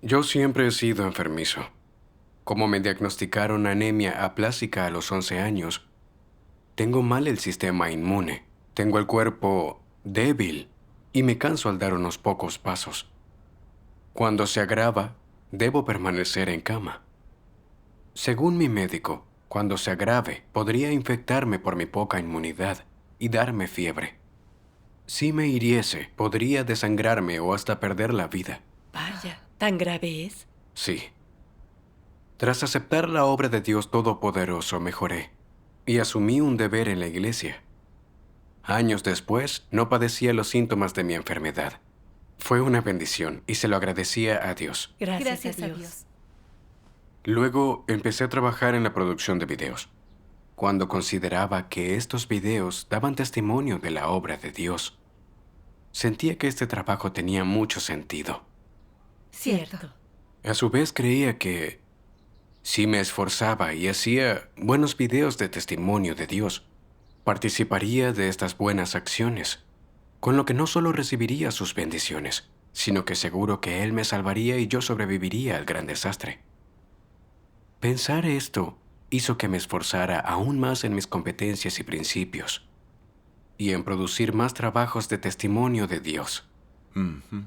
Yo siempre he sido enfermizo. Como me diagnosticaron anemia aplásica a los 11 años, tengo mal el sistema inmune, tengo el cuerpo débil y me canso al dar unos pocos pasos. Cuando se agrava, debo permanecer en cama. Según mi médico, cuando se agrave, podría infectarme por mi poca inmunidad y darme fiebre. Si me hiriese, podría desangrarme o hasta perder la vida. Vaya, ¿tan grave es? Sí. Tras aceptar la obra de Dios Todopoderoso, mejoré y asumí un deber en la iglesia. Años después, no padecía los síntomas de mi enfermedad. Fue una bendición y se lo agradecía a Dios. Gracias a Gracias a Dios. Dios. Luego empecé a trabajar en la producción de videos, cuando consideraba que estos videos daban testimonio de la obra de Dios. Sentía que este trabajo tenía mucho sentido. Cierto. A su vez creía que si me esforzaba y hacía buenos videos de testimonio de Dios, participaría de estas buenas acciones, con lo que no solo recibiría sus bendiciones, sino que seguro que Él me salvaría y yo sobreviviría al gran desastre. Pensar esto hizo que me esforzara aún más en mis competencias y principios, y en producir más trabajos de testimonio de Dios. Ujú.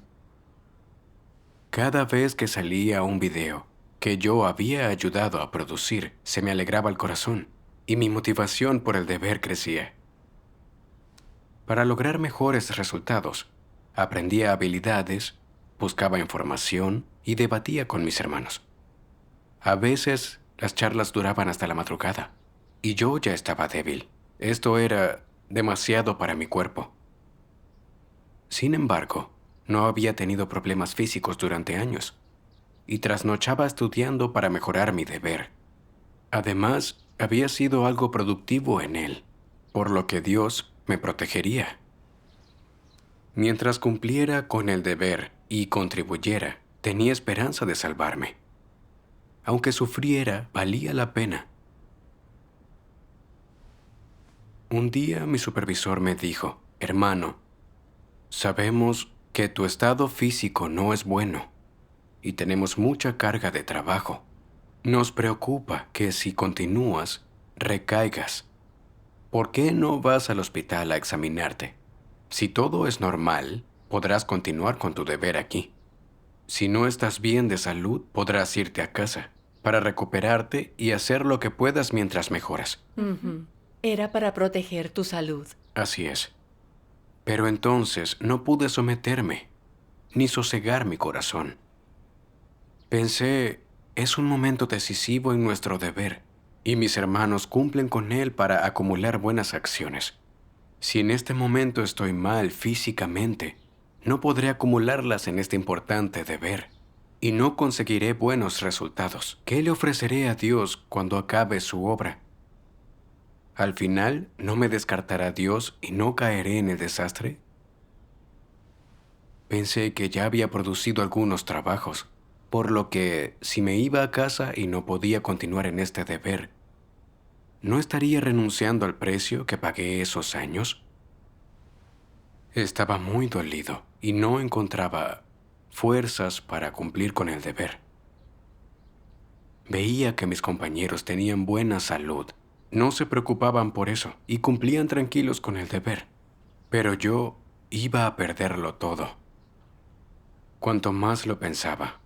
Cada vez que salía un video que yo había ayudado a producir, se me alegraba el corazón y mi motivación por el deber crecía. Para lograr mejores resultados, aprendía habilidades, buscaba información y debatía con mis hermanos. A veces las charlas duraban hasta la madrugada y yo ya estaba débil. Esto era demasiado para mi cuerpo. Sin embargo, no había tenido problemas físicos durante años y trasnochaba estudiando para mejorar mi deber. Además, había sido algo productivo en él, por lo que Dios me protegería. Mientras cumpliera con el deber y contribuyera, tenía esperanza de salvarme. Aunque sufriera, valía la pena. Un día mi supervisor me dijo, hermano, sabemos que tu estado físico no es bueno y tenemos mucha carga de trabajo. Nos preocupa que si continúas, recaigas. ¿Por qué no vas al hospital a examinarte? Si todo es normal, podrás continuar con tu deber aquí. Si no estás bien de salud, podrás irte a casa para recuperarte y hacer lo que puedas mientras mejoras. Ujú. Era para proteger tu salud. Así es. Pero entonces no pude someterme, ni sosegar mi corazón. Pensé, es un momento decisivo en nuestro deber, y mis hermanos cumplen con él para acumular buenas acciones. Si en este momento estoy mal físicamente, no podré acumularlas en este importante deber, y no conseguiré buenos resultados. ¿Qué le ofreceré a Dios cuando acabe su obra? Al final, ¿no me descartará Dios y no caeré en el desastre? Pensé que ya había producido algunos trabajos, por lo que si me iba a casa y no podía continuar en este deber, ¿no estaría renunciando al precio que pagué esos años? Estaba muy dolido y no encontraba fuerzas para cumplir con el deber. Veía que mis compañeros tenían buena salud, no se preocupaban por eso y cumplían tranquilos con el deber, pero yo iba a perderlo todo. Cuanto más lo pensaba,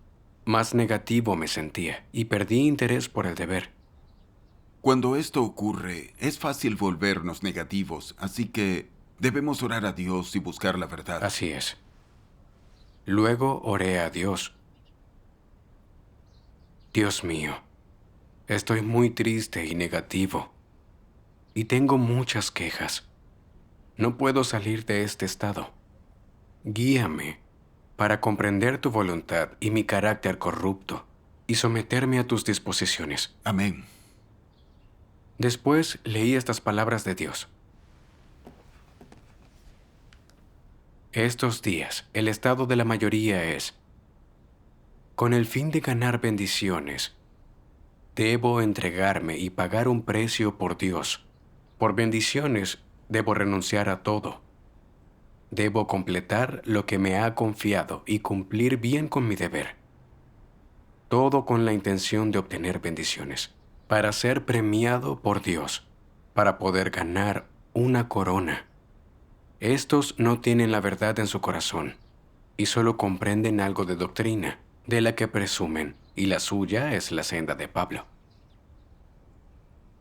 más negativo me sentía y perdí interés por el deber. Cuando esto ocurre, es fácil volvernos negativos, así que debemos orar a Dios y buscar la verdad. Así es. Luego oré a Dios. Dios mío, estoy muy triste y negativo y tengo muchas quejas. No puedo salir de este estado. Guíame para comprender tu voluntad y mi carácter corrupto y someterme a tus disposiciones. Amén. Después leí estas palabras de Dios. Estos días, el estado de la mayoría es, con el fin de ganar bendiciones, debo entregarme y pagar un precio por Dios. Por bendiciones, debo renunciar a todo. Debo completar lo que me ha confiado y cumplir bien con mi deber. todo con la intención de obtener bendiciones, para ser premiado por Dios, para poder ganar una corona. Estos no tienen la verdad en su corazón y solo comprenden algo de doctrina, de la que presumen, y la suya es la senda de Pablo.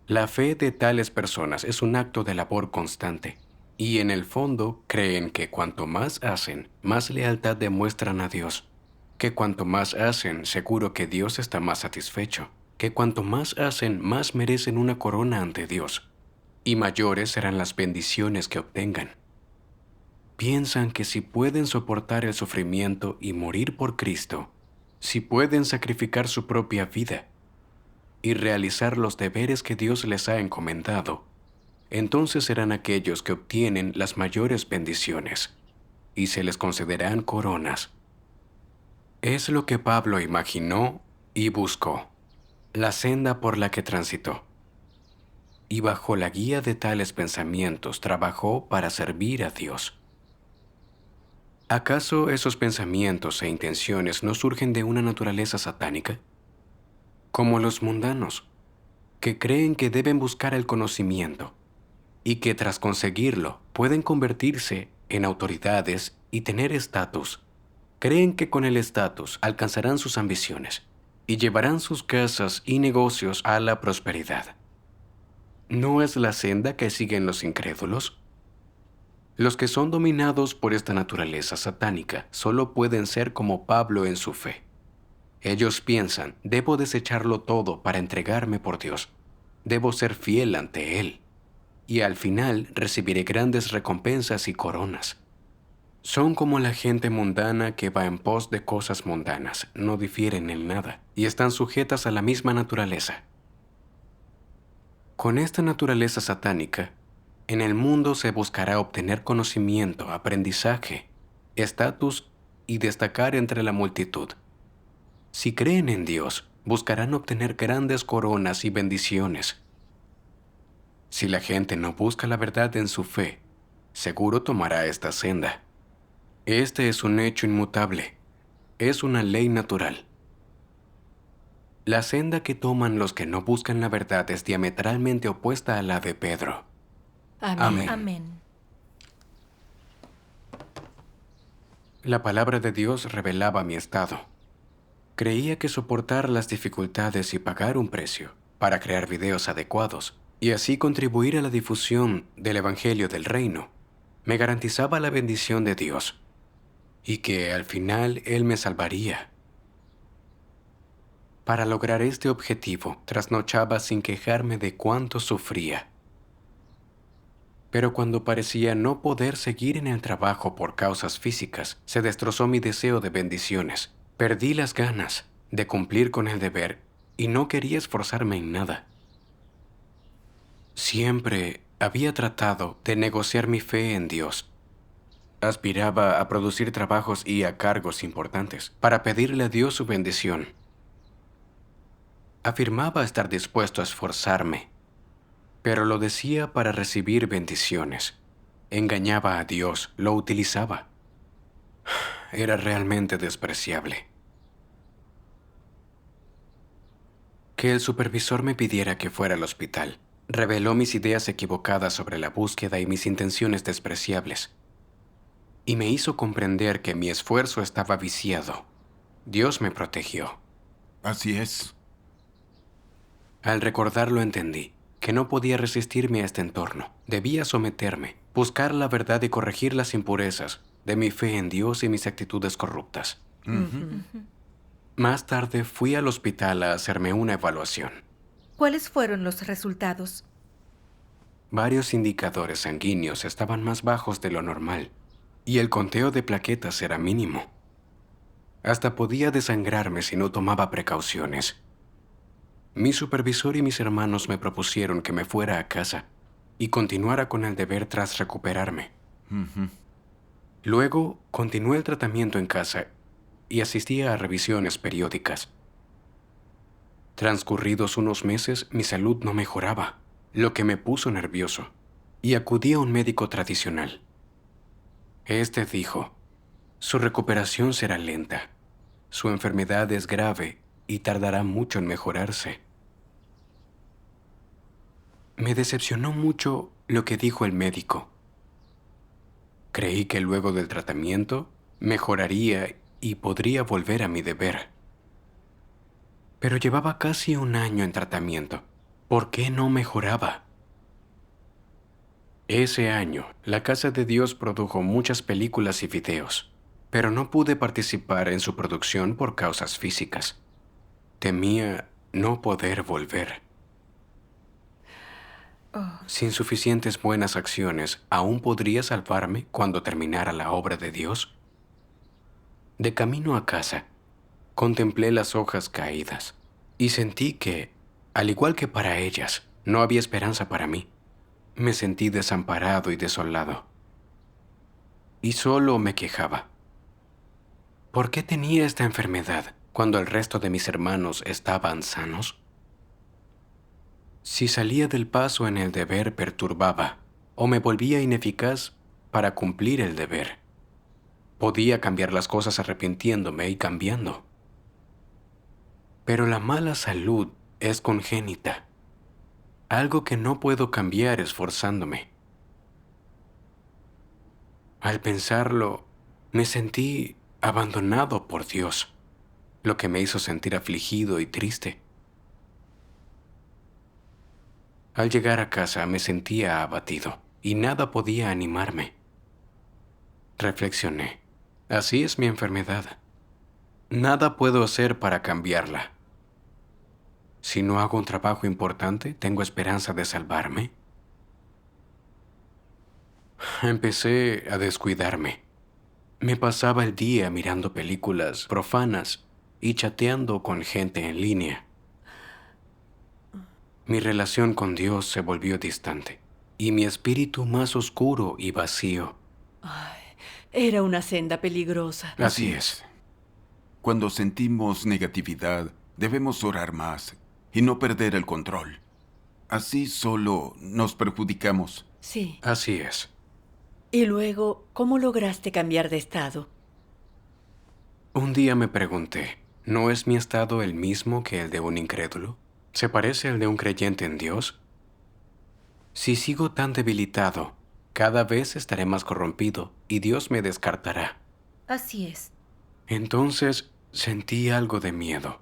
La fe de tales personas es un acto de labor constante, y en el fondo creen que cuanto más hacen, más lealtad demuestran a Dios, que cuanto más hacen, seguro que Dios está más satisfecho, que cuanto más hacen, más merecen una corona ante Dios, y mayores serán las bendiciones que obtengan. Piensan que si pueden soportar el sufrimiento y morir por Cristo, si pueden sacrificar su propia vida y realizar los deberes que Dios les ha encomendado, entonces serán aquellos que obtienen las mayores bendiciones y se les concederán coronas. Es lo que Pablo imaginó y buscó, la senda por la que transitó. Y bajo la guía de tales pensamientos trabajó para servir a Dios. ¿Acaso esos pensamientos e intenciones no surgen de una naturaleza satánica? Como los mundanos, que creen que deben buscar el conocimiento y que tras conseguirlo pueden convertirse en autoridades y tener estatus. Creen que con el estatus alcanzarán sus ambiciones y llevarán sus casas y negocios a la prosperidad. ¿No es la senda que siguen los incrédulos? Los que son dominados por esta naturaleza satánica solo pueden ser como Pablo en su fe. Ellos piensan, debo desecharlo todo para entregarme por Dios. Debo ser fiel ante Él. Y al final recibiré grandes recompensas y coronas. Son como la gente mundana que va en pos de cosas mundanas, no difieren en nada y están sujetas a la misma naturaleza. Con esta naturaleza satánica, en el mundo se buscará obtener conocimiento, aprendizaje, estatus y destacar entre la multitud. Si creen en Dios, buscarán obtener grandes coronas y bendiciones. Si la gente no busca la verdad en su fe, seguro tomará esta senda. Este es un hecho inmutable, es una ley natural. La senda que toman los que no buscan la verdad es diametralmente opuesta a la de Pedro. Amén. Amén. La palabra de Dios revelaba mi estado. Creía que soportar las dificultades y pagar un precio para crear videos adecuados y así contribuir a la difusión del Evangelio del Reino me garantizaba la bendición de Dios y que al final Él me salvaría. Para lograr este objetivo, trasnochaba sin quejarme de cuánto sufría. Pero cuando parecía no poder seguir en el trabajo por causas físicas, se destrozó mi deseo de bendiciones. Perdí las ganas de cumplir con el deber y no quería esforzarme en nada. Siempre había tratado de negociar mi fe en Dios. Aspiraba a producir trabajos y a cargos importantes para pedirle a Dios su bendición. Afirmaba estar dispuesto a esforzarme, pero lo decía para recibir bendiciones. Engañaba a Dios, lo utilizaba. Era realmente despreciable. Que el supervisor me pidiera que fuera al hospital reveló mis ideas equivocadas sobre la búsqueda y mis intenciones despreciables. Y me hizo comprender que mi esfuerzo estaba viciado. Dios me protegió. Así es. Al recordarlo entendí que no podía resistirme a este entorno. Debía someterme, buscar la verdad y corregir las impurezas de mi fe en Dios y mis actitudes corruptas. Más tarde fui al hospital a hacerme una evaluación. ¿Cuáles fueron los resultados? Varios indicadores sanguíneos estaban más bajos de lo normal y el conteo de plaquetas era mínimo. Hasta podía desangrarme si no tomaba precauciones. Mi supervisor y mis hermanos me propusieron que me fuera a casa y continuara con el deber tras recuperarme. Luego continué el tratamiento en casa y asistía a revisiones periódicas. Transcurridos unos meses, mi salud no mejoraba, lo que me puso nervioso, y acudí a un médico tradicional. Este dijo, su recuperación será lenta, su enfermedad es grave y tardará mucho en mejorarse. Me decepcionó mucho lo que dijo el médico. Creí que luego del tratamiento mejoraría y podría volver a mi deber. Pero llevaba casi un año en tratamiento. ¿Por qué no mejoraba? Ese año, la Casa de Dios produjo muchas películas y videos, pero no pude participar en su producción por causas físicas. Temía no poder volver. Sin suficientes buenas acciones, ¿aún podría salvarme cuando terminara la obra de Dios? De camino a casa, contemplé las hojas caídas y sentí que, al igual que para ellas, no había esperanza para mí. Me sentí desamparado y desolado. Y solo me quejaba. ¿Por qué tenía esta enfermedad cuando el resto de mis hermanos estaban sanos? Si salía del paso en el deber perturbaba o me volvía ineficaz para cumplir el deber. Podía cambiar las cosas arrepintiéndome y cambiando. Pero la mala salud es congénita, algo que no puedo cambiar esforzándome. Al pensarlo, me sentí abandonado por Dios, lo que me hizo sentir afligido y triste. Al llegar a casa me sentía abatido y nada podía animarme. Reflexioné, así es mi enfermedad. Nada puedo hacer para cambiarla. Si no hago un trabajo importante, ¿tengo esperanza de salvarme? Empecé a descuidarme. Me pasaba el día mirando películas profanas y chateando con gente en línea. Mi relación con Dios se volvió distante y mi espíritu más oscuro y vacío. Era una senda peligrosa. Así es. Cuando sentimos negatividad, debemos orar más y no perder el control. Así solo nos perjudicamos. Sí. Así es. Y luego, ¿cómo lograste cambiar de estado? Un día me pregunté, ¿no es mi estado el mismo que el de un incrédulo? ¿Se parece al de un creyente en Dios? Si sigo tan debilitado, cada vez estaré más corrompido y Dios me descartará. Así es. Entonces sentí algo de miedo.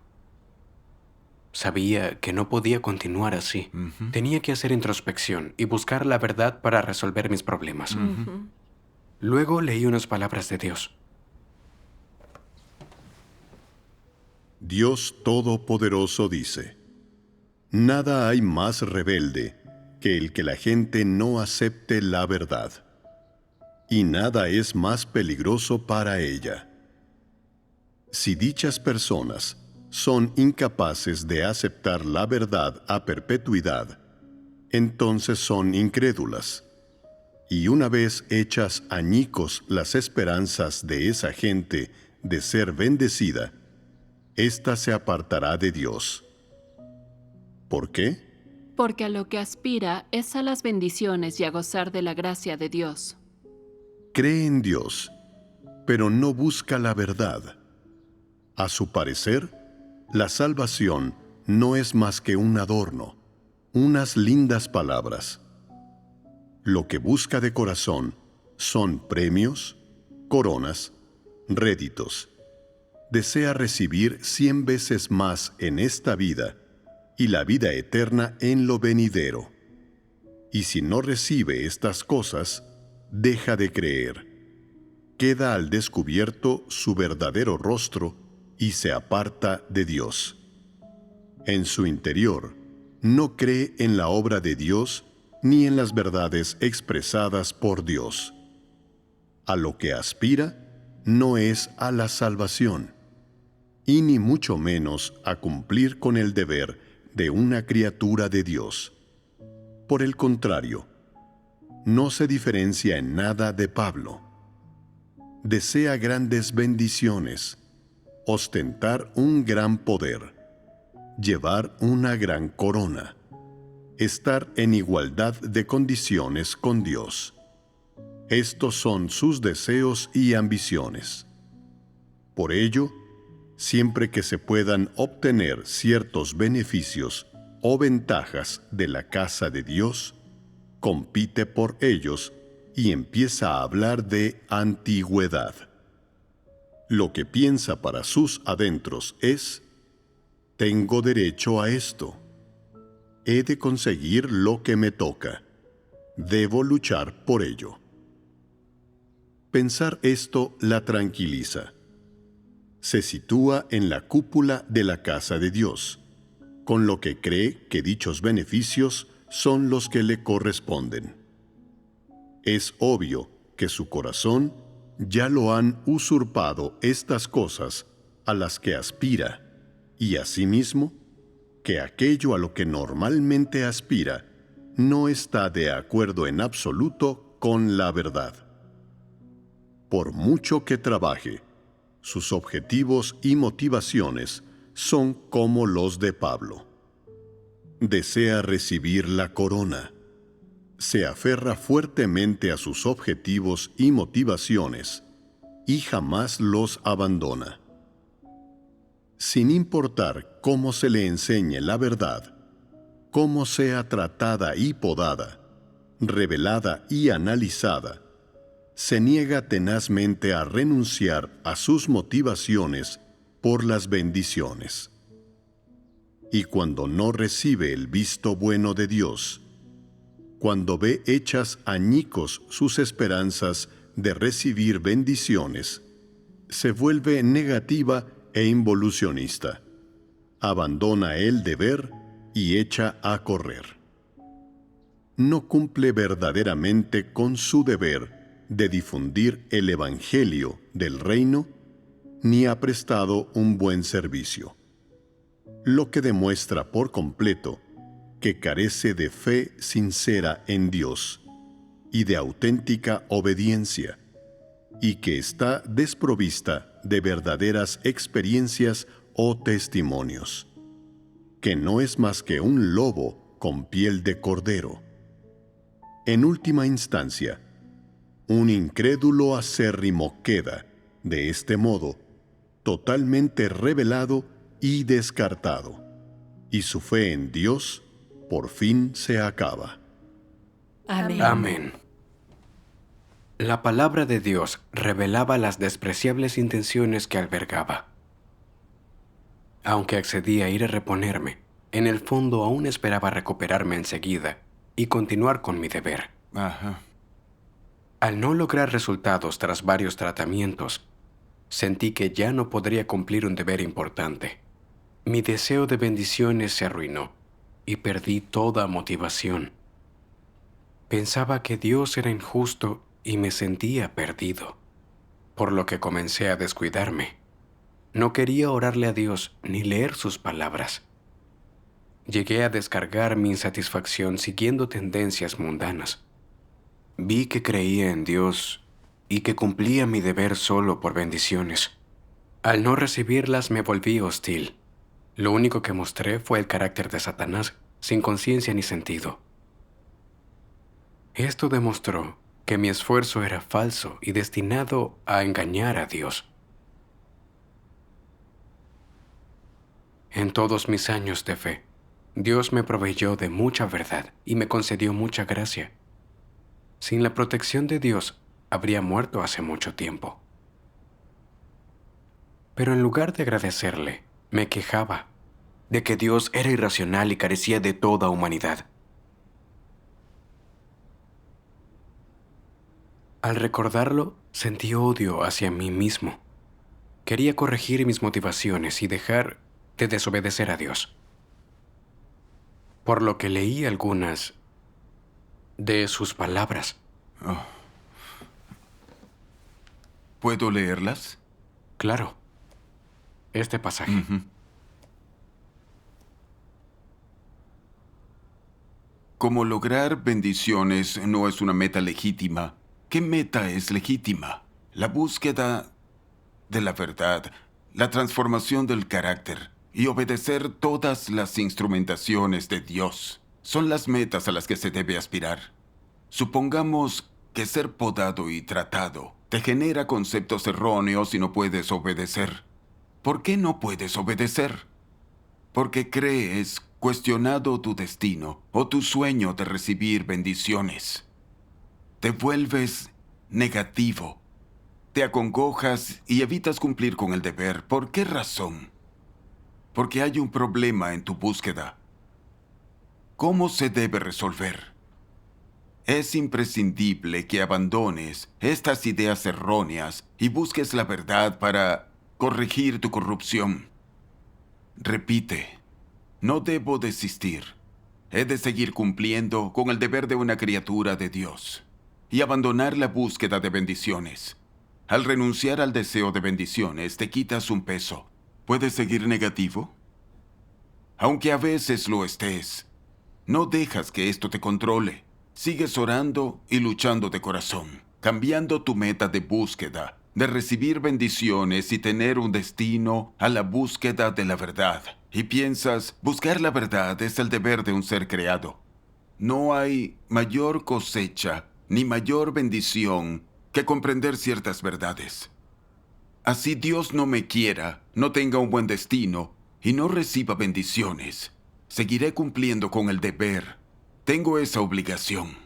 Sabía que no podía continuar así. Tenía que hacer introspección y buscar la verdad para resolver mis problemas. Luego leí unas palabras de Dios. Dios Todopoderoso dice: nada hay más rebelde que el que la gente no acepte la verdad, y nada es más peligroso para ella. Si dichas personas son incapaces de aceptar la verdad a perpetuidad, entonces son incrédulas. Y una vez hechas añicos las esperanzas de esa gente de ser bendecida, ésta se apartará de Dios. ¿Por qué? Porque a lo que aspira es a las bendiciones y a gozar de la gracia de Dios. Cree en Dios, pero no busca la verdad. A su parecer, la salvación no es más que un adorno, unas lindas palabras. Lo que busca de corazón son premios, coronas, réditos. Desea recibir 100 veces más en esta vida y la vida eterna en lo venidero. Y si no recibe estas cosas, deja de creer. Queda al descubierto su verdadero rostro y se aparta de Dios. En su interior, no cree en la obra de Dios ni en las verdades expresadas por Dios. A lo que aspira no es a la salvación, y ni mucho menos a cumplir con el deber de una criatura de Dios. Por el contrario, no se diferencia en nada de Pablo. Desea grandes bendiciones, ostentar un gran poder, llevar una gran corona, estar en igualdad de condiciones con Dios. Estos son sus deseos y ambiciones. Por ello, siempre que se puedan obtener ciertos beneficios o ventajas de la casa de Dios, compite por ellos y empieza a hablar de antigüedad. Lo que piensa para sus adentros es: tengo derecho a esto. He de conseguir lo que me toca. Debo luchar por ello. Pensar esto la tranquiliza. Se sitúa en la cúpula de la casa de Dios, con lo que cree que dichos beneficios son los que le corresponden. Es obvio que su corazón ya lo han usurpado estas cosas a las que aspira, y asimismo, que aquello a lo que normalmente aspira no está de acuerdo en absoluto con la verdad. Por mucho que trabaje, sus objetivos y motivaciones son como los de Pablo. Desea recibir la corona. Se aferra fuertemente a sus objetivos y motivaciones y jamás los abandona. Sin importar cómo se le enseñe la verdad, cómo sea tratada y podada, revelada y analizada, se niega tenazmente a renunciar a sus motivaciones por las bendiciones. Y cuando no recibe el visto bueno de Dios, cuando ve hechas añicos sus esperanzas de recibir bendiciones, se vuelve negativa e involucionista. Abandona el deber y echa a correr. No cumple verdaderamente con su deber de difundir el Evangelio del Reino, ni ha prestado un buen servicio, lo que demuestra por completo que carece de fe sincera en Dios y de auténtica obediencia, y que está desprovista de verdaderas experiencias o testimonios, que no es más que un lobo con piel de cordero. En última instancia, un incrédulo acérrimo queda, de este modo, totalmente revelado y descartado, y su fe en Dios por fin se acaba. Amén. Amén. La palabra de Dios revelaba las despreciables intenciones que albergaba. Aunque accedí a ir a reponerme, en el fondo aún esperaba recuperarme enseguida y continuar con mi deber. Ajá. Al no lograr resultados tras varios tratamientos, sentí que ya no podría cumplir un deber importante. Mi deseo de bendiciones se arruinó y perdí toda motivación. Pensaba que Dios era injusto y me sentía perdido, por lo que comencé a descuidarme. No quería orarle a Dios ni leer sus palabras. Llegué a descargar mi insatisfacción siguiendo tendencias mundanas. Vi que creía en Dios y que cumplía mi deber solo por bendiciones. Al no recibirlas me volví hostil. Lo único que mostré fue el carácter de Satanás, sin conciencia ni sentido. Esto demostró que mi esfuerzo era falso y destinado a engañar a Dios. En todos mis años de fe, Dios me proveyó de mucha verdad y me concedió mucha gracia. Sin la protección de Dios, habría muerto hace mucho tiempo. Pero en lugar de agradecerle, me quejaba de que Dios era irracional y carecía de toda humanidad. Al recordarlo, sentí odio hacia mí mismo. Quería corregir mis motivaciones y dejar de desobedecer a Dios. Por lo que leí algunas de sus palabras. Oh. ¿Puedo leerlas? Claro. Este pasaje. Ujú. Como lograr bendiciones no es una meta legítima, ¿qué meta es legítima? La búsqueda de la verdad, la transformación del carácter y obedecer todas las instrumentaciones de Dios son las metas a las que se debe aspirar. Supongamos que ser podado y tratado te genera conceptos erróneos y no puedes obedecer. ¿Por qué no puedes obedecer? Porque crees cuestionado tu destino o tu sueño de recibir bendiciones. Te vuelves negativo. Te acongojas y evitas cumplir con el deber. ¿Por qué razón? Porque hay un problema en tu búsqueda. ¿Cómo se debe resolver? Es imprescindible que abandones estas ideas erróneas y busques la verdad para corregir tu corrupción. Repite, no debo desistir. He de seguir cumpliendo con el deber de una criatura de Dios y abandonar la búsqueda de bendiciones. Al renunciar al deseo de bendiciones, te quitas un peso. ¿Puedes seguir negativo? Aunque a veces lo estés, no dejas que esto te controle. Sigues orando y luchando de corazón, cambiando tu meta de búsqueda, de recibir bendiciones y tener un destino a la búsqueda de la verdad. Y piensas, buscar la verdad es el deber de un ser creado. No hay mayor cosecha ni mayor bendición que comprender ciertas verdades. Así Dios no me quiera, no tenga un buen destino y no reciba bendiciones. Seguiré cumpliendo con el deber. Tengo esa obligación.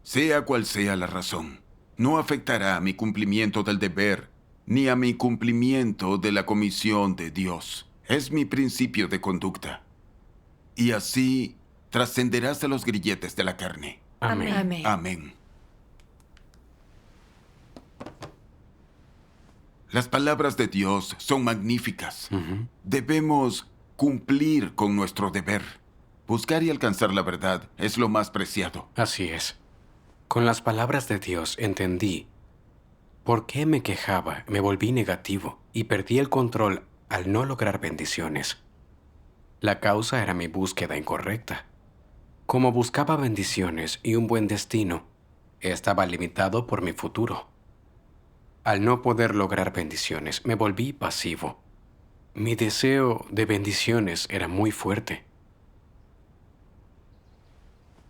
Sea cual sea la razón, no afectará a mi cumplimiento del deber ni a mi cumplimiento de la comisión de Dios. Es mi principio de conducta. Y así trascenderás a los grilletes de la carne. Amén. Amén. Amén. Las palabras de Dios son magníficas. Debemos cumplir con nuestro deber. Buscar y alcanzar la verdad es lo más preciado. Así es. Con las palabras de Dios entendí por qué me quejaba, me volví negativo y perdí el control al no lograr bendiciones. La causa era mi búsqueda incorrecta. Como buscaba bendiciones y un buen destino, estaba limitado por mi futuro. Al no poder lograr bendiciones, me volví pasivo. Mi deseo de bendiciones era muy fuerte.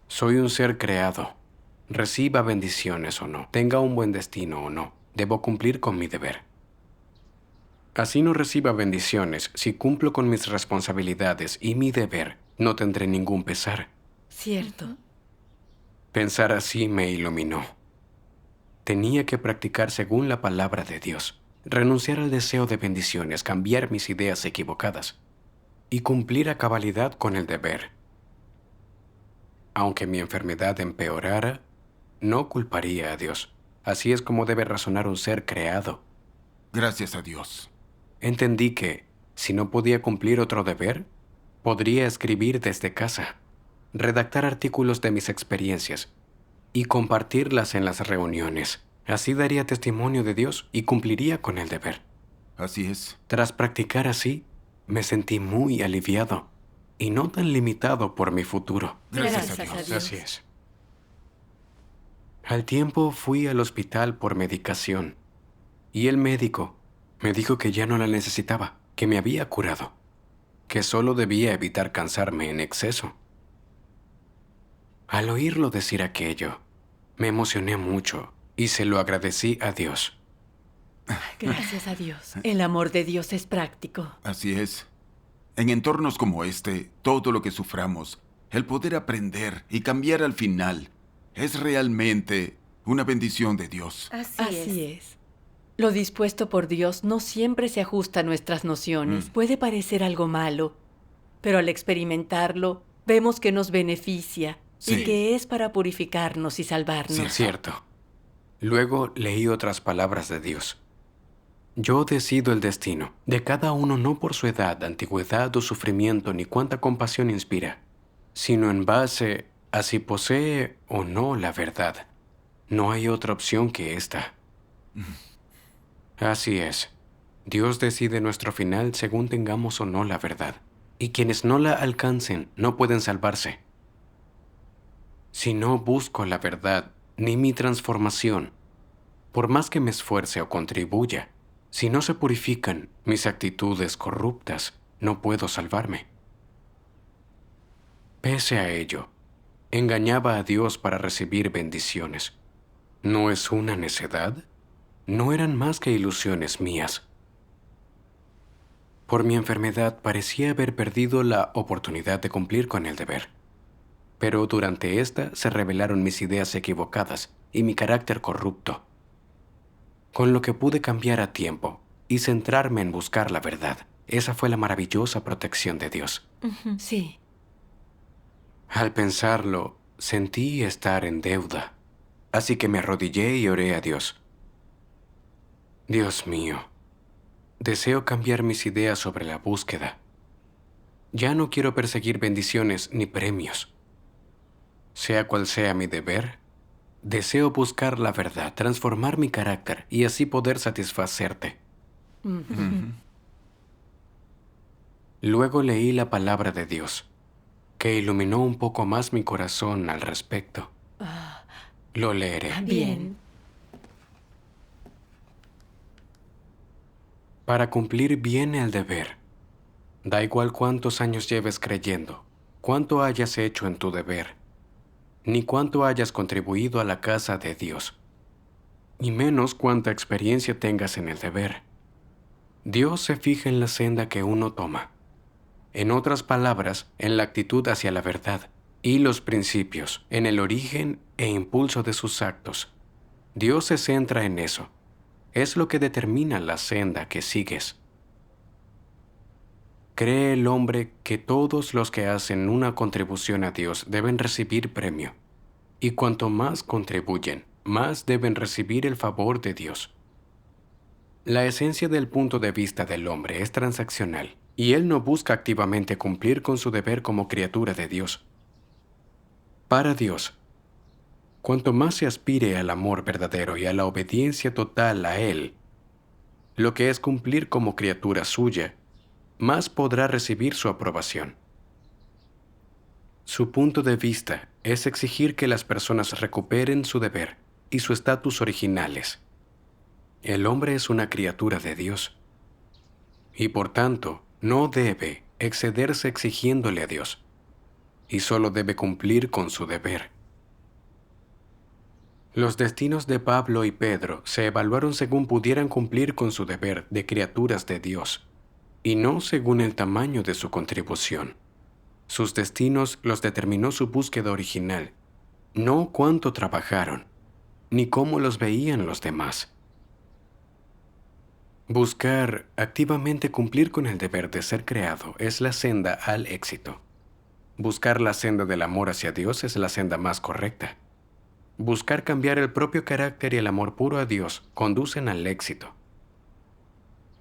Soy un ser creado. Reciba bendiciones o no, tenga un buen destino o no, debo cumplir con mi deber. Así no reciba bendiciones, si cumplo con mis responsabilidades y mi deber, no tendré ningún pesar. Cierto. Pensar así me iluminó. Tenía que practicar según la palabra de Dios, renunciar al deseo de bendiciones, cambiar mis ideas equivocadas y cumplir a cabalidad con el deber. Aunque mi enfermedad empeorara, no culparía a Dios. Así es como debe razonar un ser creado. Gracias a Dios. Entendí que, si no podía cumplir otro deber, podría escribir desde casa, redactar artículos de mis experiencias y compartirlas en las reuniones. Así daría testimonio de Dios y cumpliría con el deber. Así es. Tras practicar así, me sentí muy aliviado y no tan limitado por mi futuro. Gracias a Gracias a Dios. Dios. Así es. Al tiempo fui al hospital por medicación y el médico me dijo que ya no la necesitaba, que me había curado, que solo debía evitar cansarme en exceso. Al oírlo decir aquello, me emocioné mucho y se lo agradecí a Dios. Gracias a Dios. El amor de Dios es práctico. Así es. En entornos como este, todo lo que suframos, el poder aprender y cambiar al final, es realmente una bendición de Dios. Así es. Lo dispuesto por Dios no siempre se ajusta a nuestras nociones. Puede parecer algo malo, pero al experimentarlo, vemos que nos beneficia Sí. y que es para purificarnos y salvarnos. Cierto. Luego leí otras palabras de Dios. Yo decido el destino de cada uno no por su edad, antigüedad o sufrimiento ni cuánta compasión inspira, sino en base a si posee o no la verdad. No hay otra opción que esta. Así es. Dios decide nuestro final según tengamos o no la verdad. Y quienes no la alcancen no pueden salvarse. Si no busco la verdad ni mi transformación, por más que me esfuerce o contribuya, si no se purifican mis actitudes corruptas, no puedo salvarme. Pese a ello, engañaba a Dios para recibir bendiciones. ¿No es una necedad? No eran más que ilusiones mías. Por mi enfermedad parecía haber perdido la oportunidad de cumplir con el deber. Pero durante esta se revelaron mis ideas equivocadas y mi carácter corrupto, con lo que pude cambiar a tiempo y centrarme en buscar la verdad. Esa fue la maravillosa protección de Dios. Sí. Al pensarlo, sentí estar en deuda, así que me arrodillé y oré a Dios. Dios mío, deseo cambiar mis ideas sobre la búsqueda. Ya no quiero perseguir bendiciones ni premios. Sea cual sea mi deber, deseo buscar la verdad, transformar mi carácter y así poder satisfacerte. Luego leí la palabra de Dios, que iluminó un poco más mi corazón al respecto. Lo leeré. Bien. Para cumplir bien el deber, da igual cuántos años lleves creyendo, cuánto hayas hecho en tu deber, ni cuánto hayas contribuido a la casa de Dios, y menos cuánta experiencia tengas en el deber. Dios se fija en la senda que uno toma. En otras palabras, en la actitud hacia la verdad y los principios, en el origen e impulso de sus actos. Dios se centra en eso. Es lo que determina la senda que sigues. Cree el hombre que todos los que hacen una contribución a Dios deben recibir premio, y cuanto más contribuyen, más deben recibir el favor de Dios. La esencia del punto de vista del hombre es transaccional, y él no busca activamente cumplir con su deber como criatura de Dios. Para Dios, cuanto más se aspire al amor verdadero y a la obediencia total a Él, lo que es cumplir como criatura suya, más podrá recibir su aprobación. Su punto de vista es exigir que las personas recuperen su deber y su estatus originales. El hombre es una criatura de Dios, y por tanto no debe excederse exigiéndole a Dios, y solo debe cumplir con su deber. Los destinos de Pablo y Pedro se evaluaron según pudieran cumplir con su deber de criaturas de Dios, y no según el tamaño de su contribución. Sus destinos los determinó su búsqueda original, no cuánto trabajaron, ni cómo los veían los demás. Buscar activamente cumplir con el deber de ser creado es la senda al éxito. Buscar la senda del amor hacia Dios es la senda más correcta. Buscar cambiar el propio carácter y el amor puro a Dios conducen al éxito.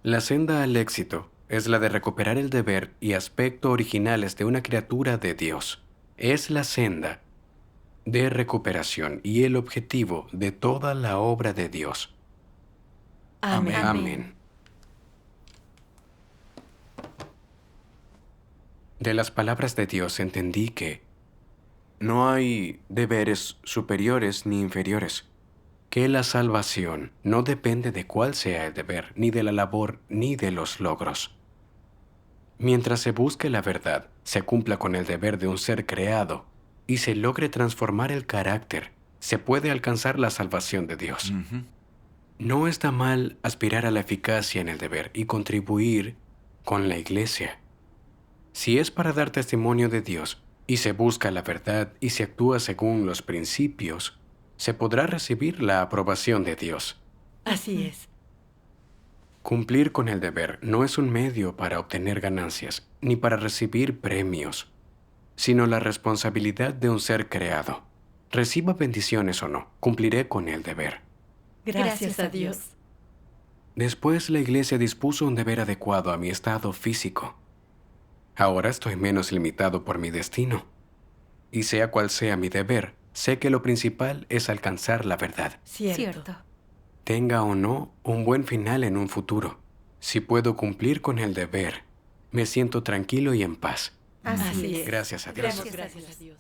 La senda al éxito es la de recuperar el deber y aspecto originales de una criatura de Dios. Es la senda de recuperación y el objetivo de toda la obra de Dios. Amén. Amén. De las palabras de Dios entendí que no hay deberes superiores ni inferiores, que la salvación no depende de cuál sea el deber, ni de la labor, ni de los logros. Mientras se busque la verdad, se cumpla con el deber de un ser creado y se logre transformar el carácter, se puede alcanzar la salvación de Dios. No está mal aspirar a la eficacia en el deber y contribuir con la iglesia. Si es para dar testimonio de Dios y se busca la verdad y se actúa según los principios, se podrá recibir la aprobación de Dios. Así es. Cumplir con el deber no es un medio para obtener ganancias ni para recibir premios, sino la responsabilidad de un ser creado. Reciba bendiciones o no, cumpliré con el deber. Gracias a Dios. Después la iglesia dispuso un deber adecuado a mi estado físico. Ahora estoy menos limitado por mi destino. Y sea cual sea mi deber, sé que lo principal es alcanzar la verdad. Cierto. Tenga o no un buen final en un futuro. Si puedo cumplir con el deber, me siento tranquilo y en paz. Así es. Gracias a Dios. Gracias a Dios.